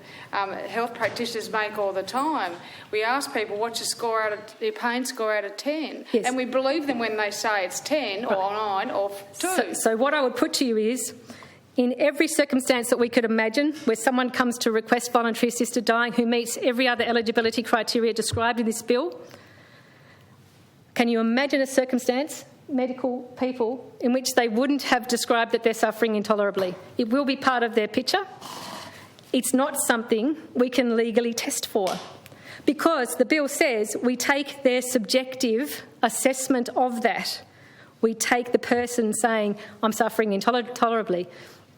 health practitioners make all the time. We ask people, what's your pain score out of 10? Yes. And we believe them when they say it's 10 or 9 or 2. So what I would put to you is, in every circumstance that we could imagine where someone comes to request voluntary assisted dying who meets every other eligibility criteria described in this bill, can you imagine a circumstance, medical people, in which they wouldn't have described that they're suffering intolerably? It will be part of their picture. It's not something we can legally test for, because the bill says we take their subjective assessment of that. We take the person saying, I'm suffering intolerably.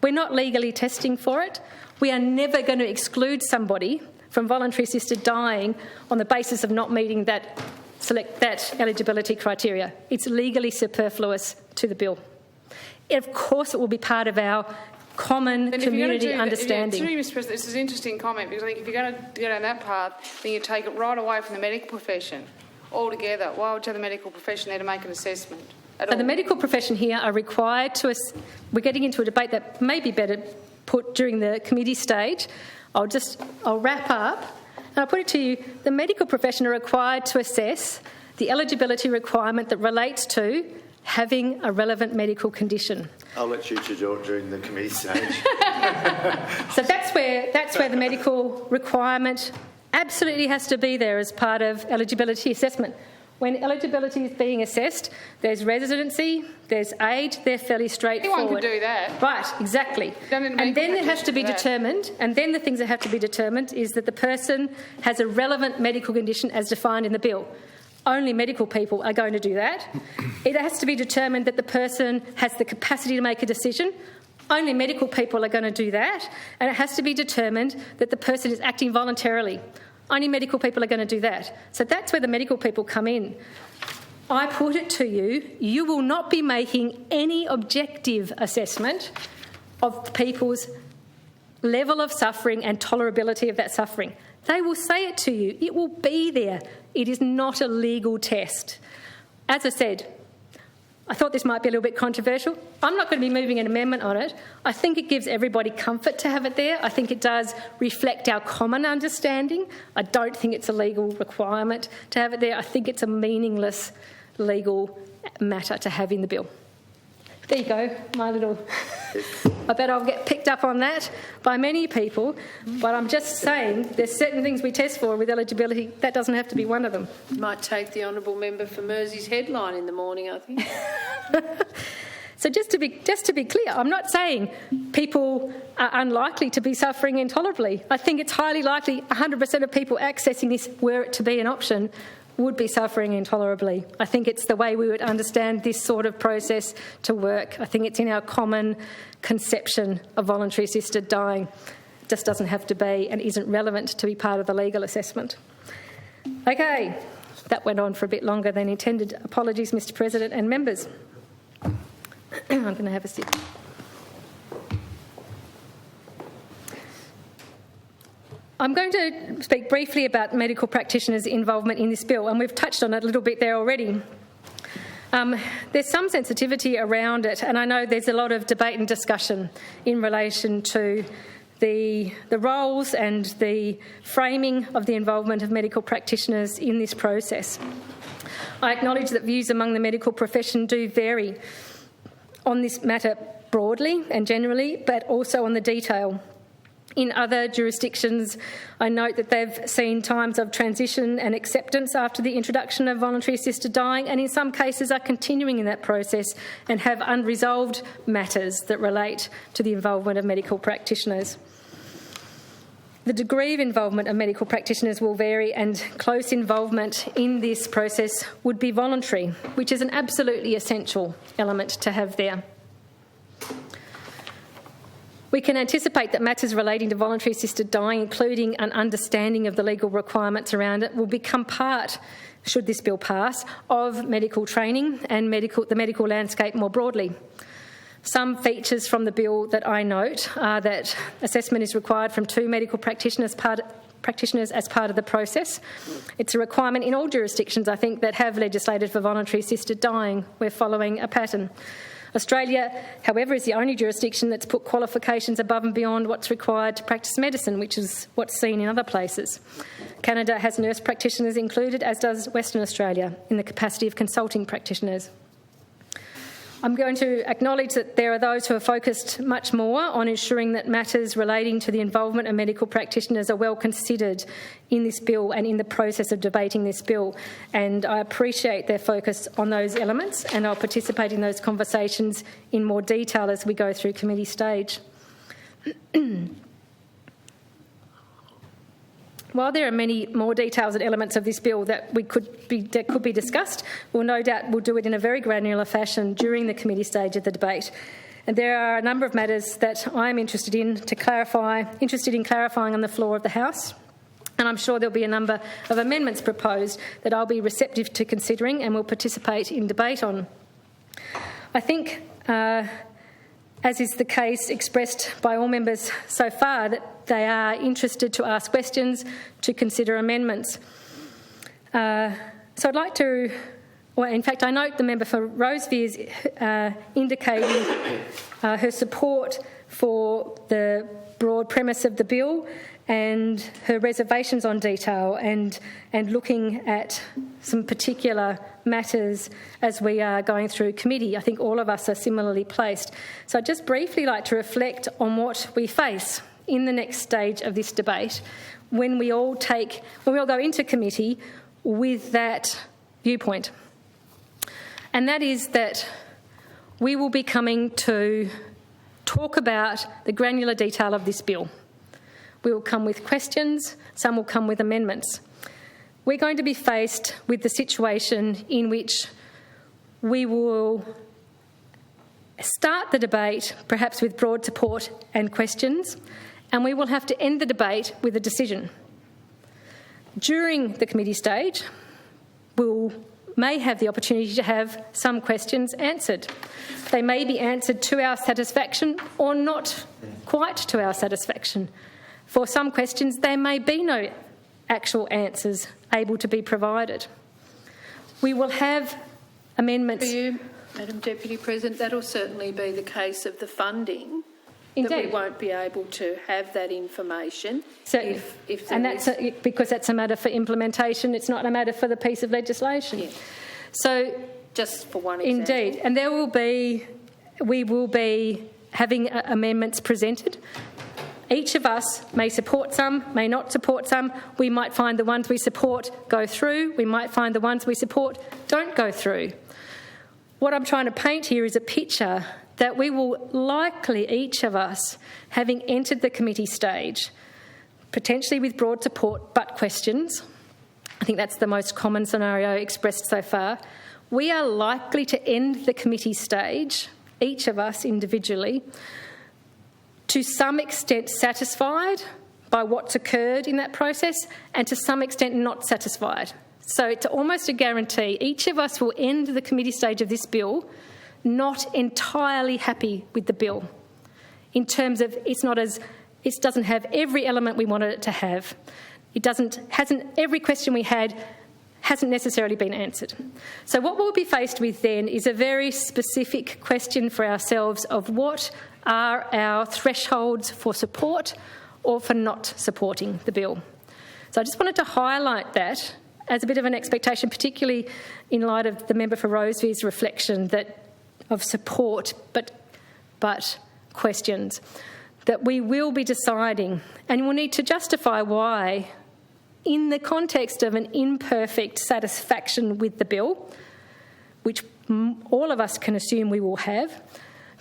We're not legally testing for it. We are never going to exclude somebody from voluntary assisted dying on the basis of not meeting that eligibility criteria. It's legally superfluous to the bill. Of course, it will be part of our common community understanding. Mr. President, this is an interesting comment, because I think if you're going to go down that path, then you take it right away from the medical profession altogether. Why would you have the medical profession there to make an assessment at all? The medical profession here are required to... We're getting into a debate that may be better put during the committee stage. I'll wrap up. And I'll put it to you, the medical profession are required to assess the eligibility requirement that relates to having a relevant medical condition. I'll let you do it during the committee stage. So that's where the medical requirement absolutely has to be there as part of eligibility assessment. When eligibility is being assessed, there's residency, there's age, they're fairly straightforward. Anyone can do that. Right, exactly. And then it has to be determined, and then the things that have to be determined is that the person has a relevant medical condition as defined in the bill. Only medical people are going to do that. It has to be determined that the person has the capacity to make a decision. Only medical people are going to do that. And it has to be determined that the person is acting voluntarily. Only medical people are going to do that. So that's where the medical people come in. I put it to you, you will not be making any objective assessment of people's level of suffering and tolerability of that suffering. They will say it to you. It will be there. It is not a legal test. As I said, I thought this might be a little bit controversial. I'm not going to be moving an amendment on it. I think it gives everybody comfort to have it there. I think it does reflect our common understanding. I don't think it's a legal requirement to have it there. I think it's a meaningless legal matter to have in the bill. There you go, my little... I bet I'll get picked up on that by many people, but I'm just saying there's certain things we test for with eligibility. That doesn't have to be one of them. Might take the honourable member for Mersey's headline in the morning, I think. So just to be clear, I'm not saying people are unlikely to be suffering intolerably. I think it's highly likely 100% of people accessing this, were it to be an option, would be suffering intolerably. I think it's the way we would understand this sort of process to work. I think it's in our common conception of voluntary assisted dying. It just doesn't have to be and isn't relevant to be part of the legal assessment. Okay, that went on for a bit longer than intended. Apologies, Mr. President and members. I'm going to have a sip. I'm going to speak briefly about medical practitioners' involvement in this bill, and we've touched on it a little bit there already. There's some sensitivity around it, and I know there's a lot of debate and discussion in relation to the roles and the framing of the involvement of medical practitioners in this process. I acknowledge that views among the medical profession do vary on this matter broadly and generally, but also on the detail. In other jurisdictions, I note that they've seen times of transition and acceptance after the introduction of voluntary assisted dying, and in some cases are continuing in that process and have unresolved matters that relate to the involvement of medical practitioners. The degree of involvement of medical practitioners will vary, and close involvement in this process would be voluntary, which is an absolutely essential element to have there. We can anticipate that matters relating to voluntary assisted dying, including an understanding of the legal requirements around it, will become part, should this bill pass, of medical training and the medical landscape more broadly. Some features from the bill that I note are that assessment is required from 2 medical practitioners as part of the process. It's a requirement in all jurisdictions, I think, that have legislated for voluntary assisted dying. We're following a pattern. Australia, however, is the only jurisdiction that's put qualifications above and beyond what's required to practice medicine, which is what's seen in other places. Canada has nurse practitioners included, as does Western Australia, in the capacity of consulting practitioners. I'm going to acknowledge that there are those who are focused much more on ensuring that matters relating to the involvement of medical practitioners are well considered in this bill and in the process of debating this bill. And I appreciate their focus on those elements, and I'll participate in those conversations in more detail as we go through committee stage. While there are many more details and elements of this bill that could be discussed, we'll no doubt do it in a very granular fashion during the committee stage of the debate. And there are a number of matters that I'm interested in clarifying on the floor of the House. And I'm sure there'll be a number of amendments proposed that I'll be receptive to considering and will participate in debate on. I think, as is the case expressed by all members so far, that they are interested to ask questions, to consider amendments. So I'd like to, well, in fact, I note the member for Rosevere's indicating her support for the broad premise of the bill and her reservations on detail and looking at some particular matters as we are going through committee. I think all of us are similarly placed. So I'd just briefly like to reflect on what we face in the next stage of this debate when we all go into committee with that viewpoint. And that is that we will be coming to talk about the granular detail of this bill. We will come with questions, some will come with amendments. We're going to be faced with the situation in which we will start the debate perhaps with broad support and questions, and we will have to end the debate with a decision. During the committee stage, we may have the opportunity to have some questions answered. They may be answered to our satisfaction or not quite to our satisfaction. For some questions, there may be no actual answers able to be provided. We will have amendments. For you, Madam Deputy President, that will certainly be the case of the funding. Indeed. That we won't be able to have that information. So, if and that's because that's a matter for implementation. It's not a matter for the piece of legislation. Yeah. So, just for one example. Indeed, and we will be having amendments presented. Each of us may support some, may not support some. We might find the ones we support go through. We might find the ones we support don't go through. What I'm trying to paint here is a picture that we will likely, each of us, having entered the committee stage, potentially with broad support but questions, I think that's the most common scenario expressed so far, we are likely to end the committee stage, each of us individually, to some extent satisfied by what's occurred in that process and to some extent not satisfied. So it's almost a guarantee. Each of us will end the committee stage of this bill not entirely happy with the bill in terms of it doesn't have every element we wanted it to have. Every question we had hasn't necessarily been answered. So what we'll be faced with then is a very specific question for ourselves of what are our thresholds for support or for not supporting the bill. So I just wanted to highlight that as a bit of an expectation, particularly in light of the member for Roseview's reflection of support but questions, that we will be deciding and we'll need to justify why, in the context of an imperfect satisfaction with the bill, which all of us can assume we will have,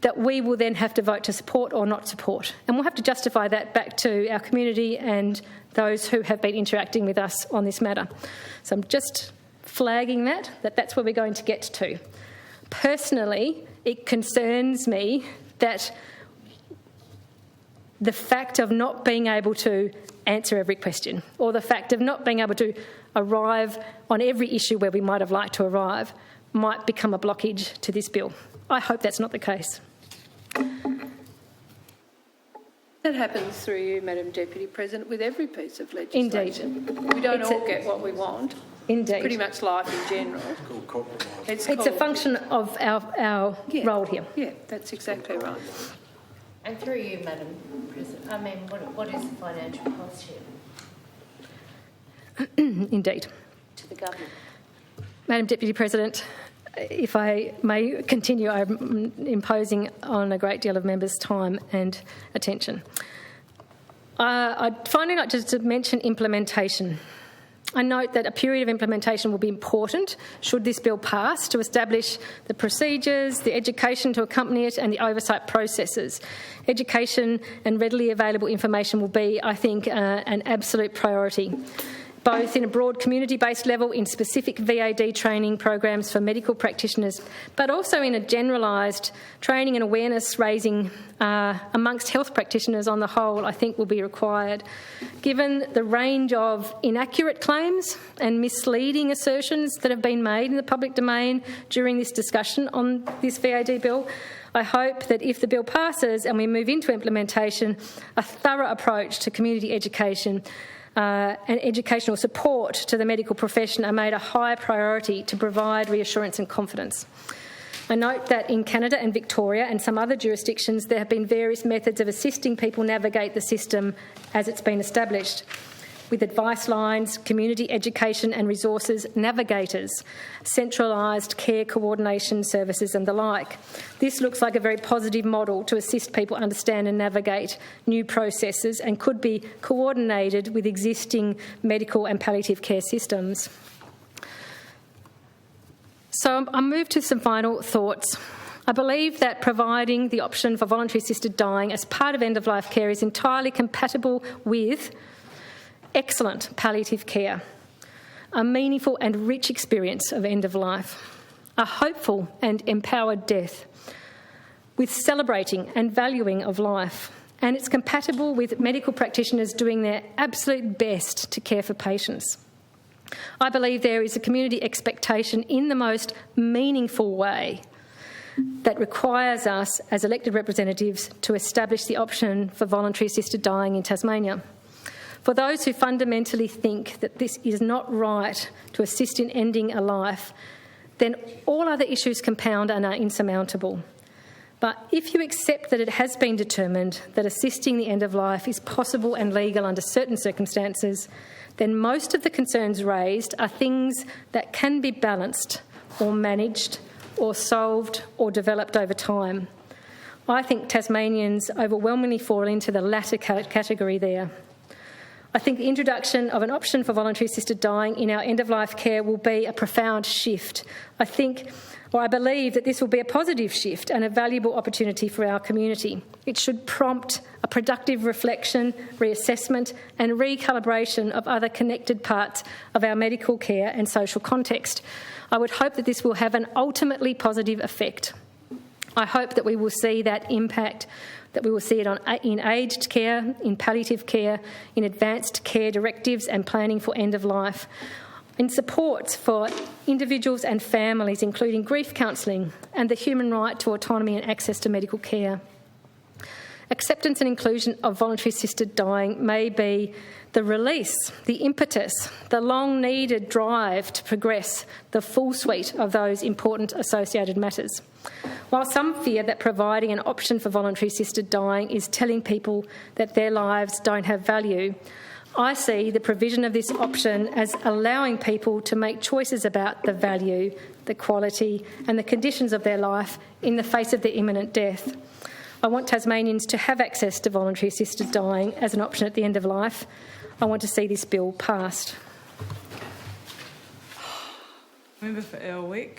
that we will then have to vote to support or not support. And we'll have to justify that back to our community and those who have been interacting with us on this matter. So I'm just flagging that's where we're going to get to. Personally, it concerns me that the fact of not being able to answer every question or the fact of not being able to arrive on every issue where we might have liked to arrive might become a blockage to this bill. I hope that's not the case. That happens through you, Madam Deputy President, with every piece of legislation. Indeed. We don't all get what we want. Indeed. Pretty much life in general. It's a function of our role here. Yeah, that's exactly right. And through you, Madam President, I mean, what is the financial cost here? Indeed. To the government? Madam Deputy President, if I may continue, I'm imposing on a great deal of members' time and attention. I'd finally like just to mention implementation. I note that a period of implementation will be important should this bill pass to establish the procedures, the education to accompany it and the oversight processes. Education and readily available information will be, I think, an absolute priority, both in a broad community-based level, in specific VAD training programs for medical practitioners, but also in a generalised training and awareness raising amongst health practitioners on the whole, I think will be required. Given the range of inaccurate claims and misleading assertions that have been made in the public domain during this discussion on this VAD bill, I hope that if the bill passes and we move into implementation, a thorough approach to community education and educational support to the medical profession are made a high priority to provide reassurance and confidence. I note that in Canada and Victoria and some other jurisdictions there have been various methods of assisting people navigate the system as it's been established, with advice lines, community education and resources navigators, centralised care coordination services and the like. This looks like a very positive model to assist people understand and navigate new processes and could be coordinated with existing medical and palliative care systems. So I'll move to some final thoughts. I believe that providing the option for voluntary assisted dying as part of end-of-life care is entirely compatible with excellent palliative care, a meaningful and rich experience of end of life, a hopeful and empowered death, with celebrating and valuing of life, and it's compatible with medical practitioners doing their absolute best to care for patients. I believe there is a community expectation in the most meaningful way that requires us as elected representatives to establish the option for voluntary assisted dying in Tasmania. For those who fundamentally think that this is not right to assist in ending a life, then all other issues compound and are insurmountable. But if you accept that it has been determined that assisting the end of life is possible and legal under certain circumstances, then most of the concerns raised are things that can be balanced or managed or solved or developed over time. I think Tasmanians overwhelmingly fall into the latter category there. I think the introduction of an option for voluntary assisted dying in our end-of-life care will be a profound shift. I believe that this will be a positive shift and a valuable opportunity for our community. It should prompt a productive reflection, reassessment and recalibration of other connected parts of our medical care and social context. I would hope that this will have an ultimately positive effect. I hope that we will see that impact, that we will see it in aged care, in palliative care, in advanced care directives and planning for end of life, in supports for individuals and families, including grief counselling and the human right to autonomy and access to medical care. Acceptance and inclusion of voluntary assisted dying may be the release, the impetus, the long-needed drive to progress the full suite of those important associated matters. While some fear that providing an option for voluntary assisted dying is telling people that their lives don't have value, I see the provision of this option as allowing people to make choices about the value, the quality and the conditions of their life in the face of their imminent death. I want Tasmanians to have access to voluntary assisted dying as an option at the end of life. I want to see this bill passed. Member for Elwick.